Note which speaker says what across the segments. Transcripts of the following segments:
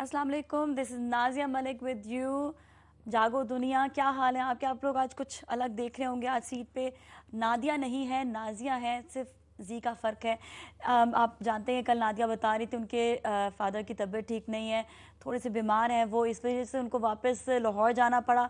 Speaker 1: अस्सलाम वालेकुम, this is Nazia Malik with you. जागो दुनिया, क्या हाल है आपके? आप लोग आज कुछ अलग देख रहे होंगे। आज सीट पे नादिया नहीं है, नाजिया है, सिर्फ जी का फ़र्क है। आप जानते हैं कल नादिया बता रही थी उनके फादर की तबीयत ठीक नहीं है, थोड़े से बीमार हैं वो, इस वजह से उनको वापस लाहौर जाना पड़ा।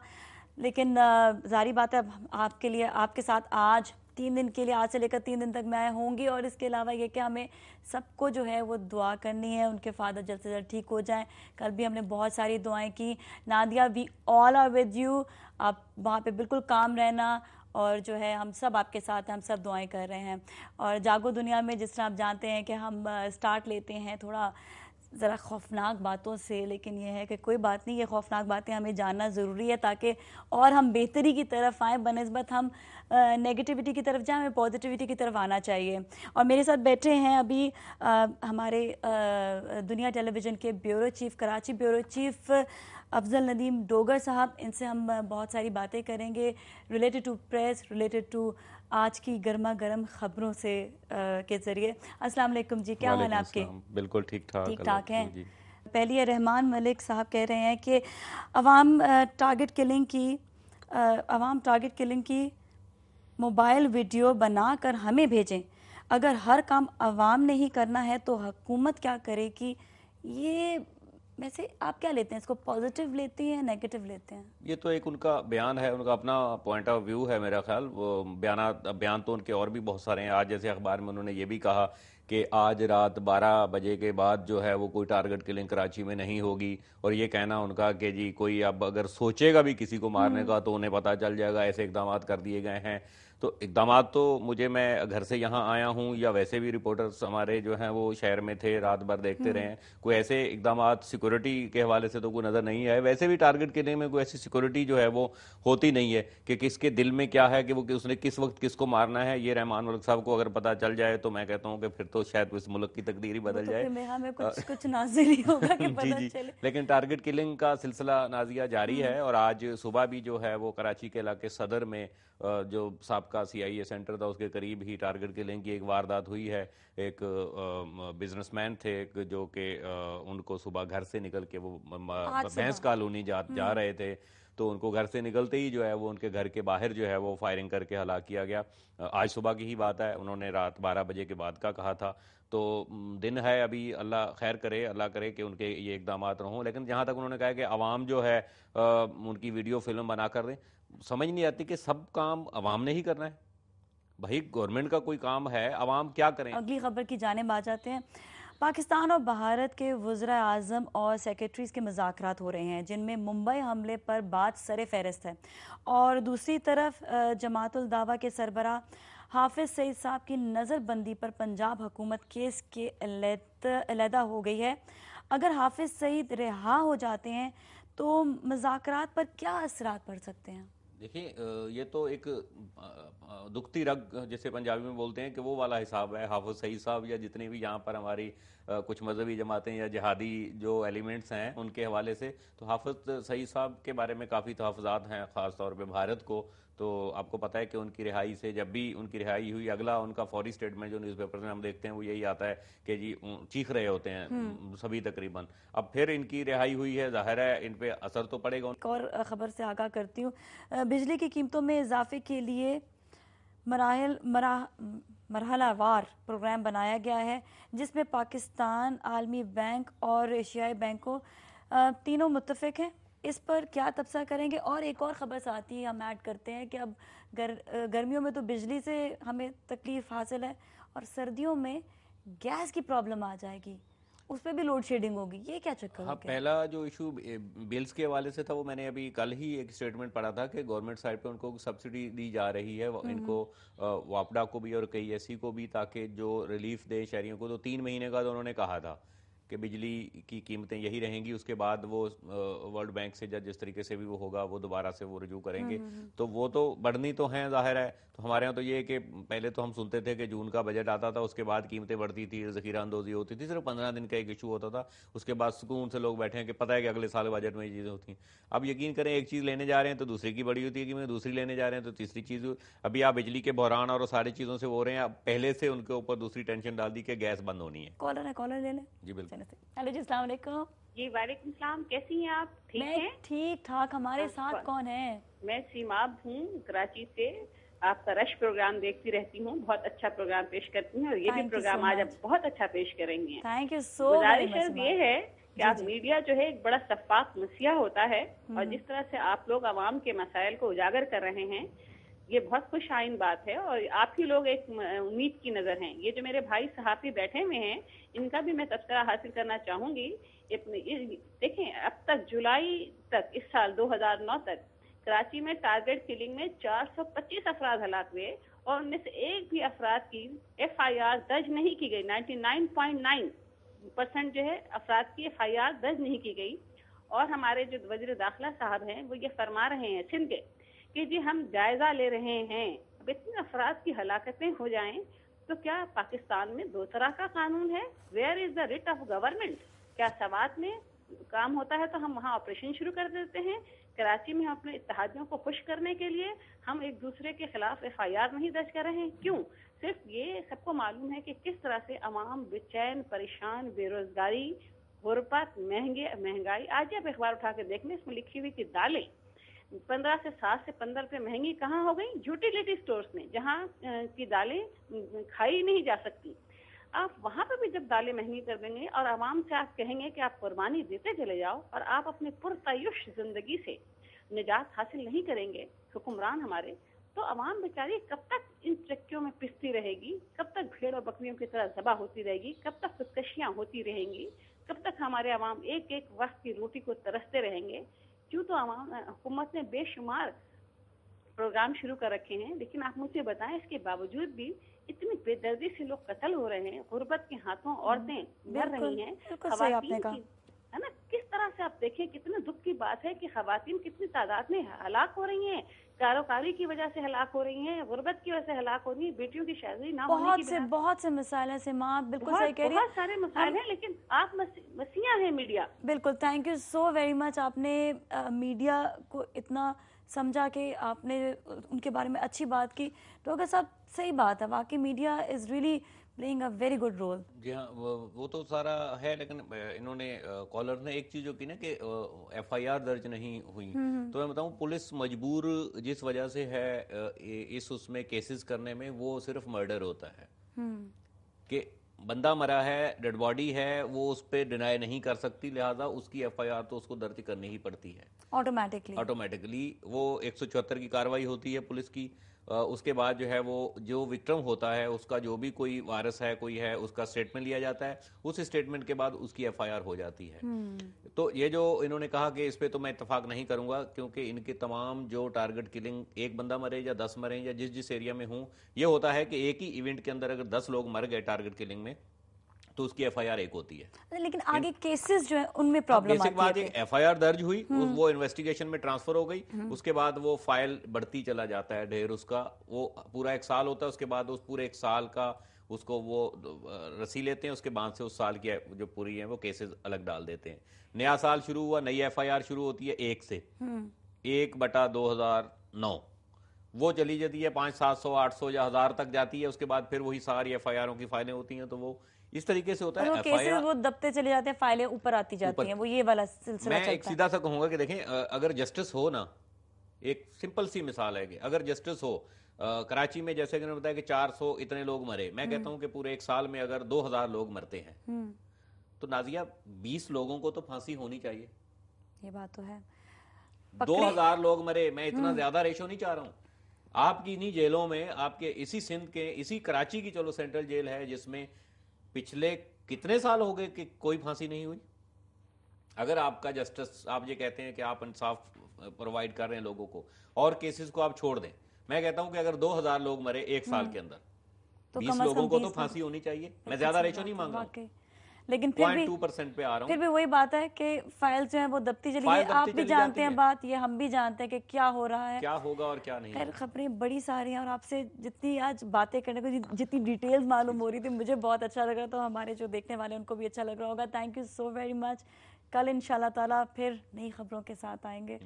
Speaker 1: लेकिन ज़ाहिर बात है आपके लिए, आपके साथ आज 3 दिन के लिए, आज से लेकर 3 दिन तक मैं होंगी। और इसके अलावा ये कि हमें सबको जो है वो दुआ करनी है, उनके फादर जल्द से जल्द ठीक हो जाएं। कल भी हमने बहुत सारी दुआएं की। Nadia, we all are with you. आप वहाँ पे बिल्कुल काम रहना, और जो है हम सब आपके साथ हैं, हम सब दुआएं कर रहे हैं। और जागो दुनिया में जिस तरह आप जानते हैं कि हम स्टार्ट लेते हैं थोड़ा ज़रा खौफनाक बातों से, लेकिन यह है कि कोई बात नहीं, ये खौफनाक बातें हमें जानना ज़रूरी है ताकि और हम बेहतरी की तरफ आएँ, बनस्बत हम नेगेटिविटी की तरफ जाएँ, हमें पॉजिटिविटी की तरफ आना चाहिए। और मेरे साथ बैठे हैं अभी हमारे दुनिया टेलीविज़न के bureau chief, Karachi bureau chief Afzal Nadeem Dogar sahab. इनसे हम बहुत सारी बातें करेंगे related to press, related to आज की गर्मा गर्म खबरों से के ज़रिए। अस्सलाम वालेकुम जी, क्या हाल है आपके?
Speaker 2: बिल्कुल ठीक ठाक,
Speaker 1: ठीक
Speaker 2: अल्लाह
Speaker 1: ठाक
Speaker 2: का
Speaker 1: हैं।
Speaker 2: शुक्र जी।
Speaker 1: पहले रहमान मलिक साहब कह रहे हैं कि अवाम टारगेट किलिंग की अवाम टारगेट किलिंग की मोबाइल वीडियो बनाकर हमें भेजें। अगर हर काम अवाम ने ही करना है तो हुकूमत क्या करेगी? ये वैसे आप क्या लेते हैं, इसको पॉजिटिव लेते हैं, नेगेटिव लेते हैं?
Speaker 2: ये तो एक उनका बयान है, उनका अपना पॉइंट ऑफ व्यू है मेरा ख्याल। वो बयान तो उनके और भी बहुत सारे हैं। आज जैसे अखबार में उन्होंने ये भी कहा कि आज रात 12 बजे के बाद जो है वो कोई टारगेट किलिंग कराची में नहीं होगी। और ये कहना उनका कि जी कोई अब अगर सोचेगा भी किसी को मारने का तो उन्हें पता चल जाएगा, ऐसे इकदाम कर दिए गए हैं। तो इकदाम तो मुझे, मैं घर से यहाँ आया हूँ या वैसे भी रिपोर्टर्स हमारे जो हैं वो शहर में थे, रात भर देखते रहे हैं, कोई ऐसे इकदाम सिक्योरिटी के हवाले से तो कोई नज़र नहीं आए। वैसे भी टारगेट किलिंग में कोई ऐसी सिक्योरिटी जो है वो होती नहीं है कि किसके दिल में क्या है, कि वो उसने किस वक्त किसको मारना है। ये रहमान मलिक साहब को अगर पता चल जाए तो मैं कहता हूँ कि फिर तो शायद इस मुल्क की तकदीर ही
Speaker 1: वो
Speaker 2: बदल
Speaker 1: तो
Speaker 2: जाए।
Speaker 1: फिर मैं हमें कुछ कुछ नाजिल ही होगा कि
Speaker 2: जी
Speaker 1: पता
Speaker 2: जी।
Speaker 1: चले।
Speaker 2: लेकिन टारगेट किलिंग का सिलसिला नाजिया जारी है। और आज सुबह भी जो है वो कराची के इलाके सदर में जो साबका CIA सेंटर था उसके करीब ही टारगेट किलिंग की एक वारदात हुई है। एक बिजनेसमैन थे जो कि उनको सुबह घर से निकल के वो
Speaker 1: आज
Speaker 2: भैंस
Speaker 1: सुबह।
Speaker 2: कॉलोनी जा रहे थे। तो उनको घर से निकलते ही जो है वो उनके घर के बाहर जो है वो फायरिंग करके हलाक किया गया। आज सुबह की ही बात है, उन्होंने रात 12 बजे के बाद का कहा था। तो दिन है अभी, अल्लाह खैर करे, अल्लाह करे कि उनके ये इकदाम न हों। लेकिन जहाँ तक उन्होंने कहा कि आवाम जो है उनकी वीडियो फिल्म बना कर दें, समझ नहीं आती कि सब काम अवाम ने ही करना है। भाई गवर्नमेंट का कोई काम है, अवाम क्या करें।
Speaker 1: अगली खबर की जानिब आ जाते हैं। पाकिस्तान और भारत के वज़रा आज़म और सेक्रेटरीज़ के मुज़ाकरात हो रहे हैं, जिनमें मुंबई हमले पर बात सरे फहरिस्त है। और दूसरी तरफ जमातुल दावा के सरबराह हाफिज़ सईद साहब की नज़रबंदी पर पंजाब हुकूमत केस के अलहदा हो गई है। अगर हाफिज़ सईद रिहा हो जाते हैं तो मुज़ाकरात पर क्या असरात पड़ सकते हैं?
Speaker 2: देखिए, ये तो एक दुखती रग जैसे पंजाबी में बोलते हैं कि वो वाला हिसाब है। हाफिज सईद साहब या जितने भी यहाँ पर हमारी कुछ मजहबी जमातें या जिहादी जो एलिमेंट्स हैं उनके हवाले से, तो हाफिज सईद साहब के बारे में काफ़ी तहफ़्फ़ुज़ात हैं, ख़ास तौर पे भारत को। तो आपको पता है कि उनकी रिहाई से, जब भी उनकी रिहाई हुई, अगला उनका फौरी स्टेटमेंट जो न्यूज़पेपर में हम देखते हैं वो यही आता है कि जी चीख रहे होते हैं सभी तकरीबन। अब फिर इनकी रिहाई हुई है, ज़ाहिर है इन पे असर तो पड़ेगा।
Speaker 1: एक और ख़बर से आगाह करती हूँ। बिजली की कीमतों में इजाफे के लिए मरहलावार प्रोग्राम बनाया गया है, जिसमें पाकिस्तान, आलमी बैंक और एशियाई बैंकों तीनों मुत्तफिक हैं। इस पर क्या तबसरा करेंगे? और एक और ख़बर साथ ही हम ऐड करते हैं कि अब गर्मियों में तो बिजली से हमें तकलीफ़ हासिल है, और सर्दियों में गैस की प्रॉब्लम आ जाएगी, उस पर भी लोड शेडिंग होगी। ये क्या चक्कर
Speaker 2: हाँ,
Speaker 1: हो गया?
Speaker 2: पहला जो इशू बिल्स के हवाले से था वो मैंने अभी कल ही एक स्टेटमेंट पढ़ा था कि गवर्नमेंट साइड पे उनको सब्सिडी दी जा रही है, इनको वापडा को भी और कई ऐसी को भी, ताकि जो रिलीफ दे शहरियों को। तो 3 महीने का तो उन्होंने कहा था कि बिजली की कीमतें यही रहेंगी। उसके बाद वो वर्ल्ड बैंक से जिस तरीके से भी वो होगा वो दोबारा से वो रजू करेंगे। तो वो तो बढ़नी तो हैं, जाहिर है। तो हमारे यहाँ तो ये है कि पहले तो हम सुनते थे कि जून का बजट आता था, उसके बाद कीमतें बढ़ती थी, ज़ख़ीरा अंदोज़ी होती थी, सिर्फ 15 दिन का एक इशू होता था। उसके बाद सुकून से लोग बैठे हैं कि पता है कि अगले साल बजट में ये चीज़ें होती हैं। अब यकीन करें, एक चीज़ लेने जा रहे हैं तो दूसरी की बड़ी होती है, कि मैं दूसरी लेने जा रहे हैं तो तीसरी चीज़। अभी आप बिजली के बहरान और सारी चीज़ों से हो रहे हैं, अब पहले से उनके ऊपर दूसरी टेंशन डाल दी कि गैस बंद होनी है।
Speaker 1: कॉलर है, कॉलर ले लें।
Speaker 2: जी बिल्कुल।
Speaker 1: कहने से। हेलो जी, अस्सलाम वालेकुम।
Speaker 3: जी वालेकुम सलाम, कैसी हैं आप? ठीक
Speaker 1: मैं
Speaker 3: हैं?
Speaker 1: ठीक ठाक। हमारे साथ कौन है?
Speaker 3: मैं सीमाब हूँ कराची से। आपका रश प्रोग्राम देखती रहती हूँ, बहुत अच्छा प्रोग्राम पेश करती हैं और ये भी
Speaker 1: थैंक यू
Speaker 3: प्रोग्राम
Speaker 1: सो
Speaker 3: आज आप
Speaker 1: मच।
Speaker 3: बहुत अच्छा पेश करेंगी।
Speaker 1: थैंक यू सो वेरी
Speaker 3: गुजारिश
Speaker 1: मच
Speaker 3: अर्ज ये
Speaker 1: सीमाब।
Speaker 3: है कि
Speaker 1: जी
Speaker 3: आप
Speaker 1: जी।
Speaker 3: मीडिया जो है एक बड़ा शफाफ मसीहा होता है और जिस तरह से आप लोग आवाम के मसाइल को उजागर कर रहे हैं, ये बहुत खुश आइन बात है और आप ही लोग एक उम्मीद की नज़र हैं। ये जो मेरे भाई सहाफ़ी बैठे हुए हैं, इनका भी मैं तबसरा हासिल करना चाहूँगी। देखें, अब तक जुलाई तक, इस साल 2009 तक कराची में टारगेट किलिंग में 425 अफराद हलाक हुए और उनमें से एक भी अफराद की FIR दर्ज नहीं की गई। 99.9% जो है अफराद की FIR दर्ज नहीं की गई। और हमारे जो वज़ीर दाखिला साहब हैं वो ये फरमा रहे हैं सिंध के कि जी हम जायजा ले रहे हैं। अब इतने अफराद की हलाकतें हो जाएं तो क्या पाकिस्तान में दो तरह का कानून है? Where is the writ of government? क्या सवात में काम होता है तो हम वहाँ ऑपरेशन शुरू कर देते हैं? कराची में हम अपने इत्तेहादियों को खुश करने के लिए हम एक दूसरे के खिलाफ FIR नहीं दर्ज कर रहे हैं? क्यों? सिर्फ ये सबको मालूम है कि किस तरह से अवाम बेचैन, परेशान, बेरोजगारी, गुर्बत, महंगाई। आज आप अखबार उठा के देख लें, इसमें लिखी हुई कि दालें 15 से 7 से 15 रुपये महंगी कहाँ हो गई? यूटिलिटी स्टोर्स में, जहाँ की दालें खाई नहीं जा सकती। आप वहाँ पर भी जब दालें महंगी कर देंगे और आवाम से आप कहेंगे कि आप कुर्बानी देते चले जाओ और आप अपने पुरतयुश जिंदगी से निजात हासिल नहीं करेंगे, हुक्मरान हमारे, तो आवाम बेचारी कब तक इन चक्कियों में पिसती रहेगी? कब तक भेड़ और बकरियों की तरह ज़बा होती रहेगी? कब तक खुदकशियाँ होती रहेंगी? कब तक हमारे आवाम एक एक वक्त की रोटी को तरसते रहेंगे? क्यों तो आवाम हुकूमत ने बेशुमार प्रोग्राम शुरू कर रखे हैं, लेकिन आप मुझे बताएं इसके बावजूद भी इतनी बेदर्दी से लोग कत्ल हो रहे हैं, गुर्बत के हाथों औरतें मर रही हैं, खवातीन की, है ना? किस तरह से आप देखें, कितने दुख की बात है कि खवातीन कितनी तादाद में हलाक हो रही हैं, कारोकारी की वजह से हलाक हो रही हैं, गुर्बत की वजह से हलाक हो रही हैं, बेटियों की शादी ना होने की वजह से।
Speaker 1: बहुत से मिसाइल हैं सीमा, बिल्कुल सही कह रही हैं।
Speaker 3: बहुत सारे मसाइल हैं, लेकिन आप मसीहा हैं मीडिया।
Speaker 1: बिल्कुल, thank you so very much. आपने मीडिया को इतना समझा कि आपने उनके बारे में अच्छी बात की। तो अगर सब सही बात है, वाकई media is really playing a very good role.
Speaker 2: जी हाँ, वो तो सारा है, लेकिन इन्होंने कॉलर ने एक चीज़ जो की ना कि FIR दर्ज नहीं हुई, तो मैं बताऊं पुलिस मजबूर जिस वजह से है इस उसमें केसेस करने में, वो सिर्फ मर्डर होता है कि बंदा मरा है, डेड बॉडी है, वो उस पर डिनाई नहीं कर सकती, लिहाजा उसकी FIR तो उसको दर्ज करनी ही पड़ती है ऑटोमेटिकली। वो 174 की कार्रवाई होती है पुलिस की। उसके बाद जो है वो जो विक्टिम होता है उसका जो भी कोई वारिस है, कोई है, उसका स्टेटमेंट लिया जाता है। उस स्टेटमेंट के बाद उसकी FIR हो जाती है। तो ये जो इन्होंने कहा कि इस पे तो मैं इत्तेफाक नहीं करूंगा, क्योंकि इनके तमाम जो टारगेट किलिंग, एक बंदा मरे या 10 मरे या जिस जिस एरिया में हूं, ये होता है कि एक ही इवेंट के अंदर अगर 10 लोग मर गए टारगेट किलिंग में तो उसकी FIR एक होती है।
Speaker 1: लेकिन आगे केसेस जो है उनमें प्रॉब्लम आती है।
Speaker 2: बात एक FIR दर्ज हुई, वो इन्वेस्टिगेशन में ट्रांसफर हो गई, उसके बाद वो फाइल बढ़ती चला जाता है, ढेर उसका वो पूरा 1 साल होता है। उसके बाद उस पूरे 1 साल का उसको वो रसी लेते हैं, उसके बाद से उस साल की जो पूरी है वो केसेस अलग डाल देते हैं। नया साल शुरू हुआ, नई FIR शुरू होती है 1 से 1/2009, वो चली जाती है 500, 700, 800 या 1000 तक जाती है। उसके बाद फिर वही सारी FIR की फाइलें होती हैं। तो वो इस तरीके से होता है।
Speaker 1: केसेस वो दबते चले जाते हैं, फाइलें ऊपर आती जाती हैं, वो ये वाला सिलसिला चलता है।
Speaker 2: मैं एक सीधा सा कहूंगा कि देखें, अगर जस्टिस हो ना, एक सिंपल सी मिसाल है कि अगर जस्टिस हो, कराची में जैसे कि मैंने बताया कि 400 इतने लोग मरे, मैं कहता हूं कि पूरे 1 साल में अगर 2000 लोग मरते हैं तो नाजिया 20 लोगों को तो फांसी होनी चाहिए।
Speaker 1: ये बात तो है।
Speaker 2: 2000 लोग मरे, मैं इतना ज्यादा रेशो नहीं चाह रहा हूं। आपकी इन्हीं जेलों में, आपके इसी सिंध के, इसी कराची की चलो सेंट्रल जेल है जिसमें पिछले कितने साल हो गए कि कोई फांसी नहीं हुई। अगर आपका जस्टिस, आप ये कहते हैं कि आप इंसाफ प्रोवाइड कर रहे हैं लोगों को और केसेस को आप छोड़ दें, मैं कहता हूं कि अगर 2000 लोग मरे 1 साल के अंदर,
Speaker 1: तो
Speaker 2: 20 लोगों को तो फांसी होनी चाहिए। मैं ज्यादा रेशो नहीं मांग रहा हूं,
Speaker 1: लेकिन फिर भी
Speaker 2: 0.2% पे आ रहा हूं।
Speaker 1: फिर भी वही बात है कि फाइल जो है वो दबती चली गई। आप भी जानते हैं बात, ये हम भी जानते हैं कि क्या हो रहा है,
Speaker 2: क्या होगा और क्या नहीं।
Speaker 1: खैर खबरें बड़ी सारी हैं और आपसे जितनी आज बातें करने को, जितनी डिटेल्स मालूम हो रही थी, मुझे बहुत अच्छा लग रहा। तो हमारे जो देखने वाले उनको भी अच्छा लग रहा होगा। Thank you so very much. कल इंशाल्लाह ताला फिर नई खबरों के साथ आएंगे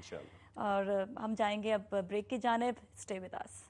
Speaker 1: और हम जाएंगे अब ब्रेक की जानिब। Stay with us.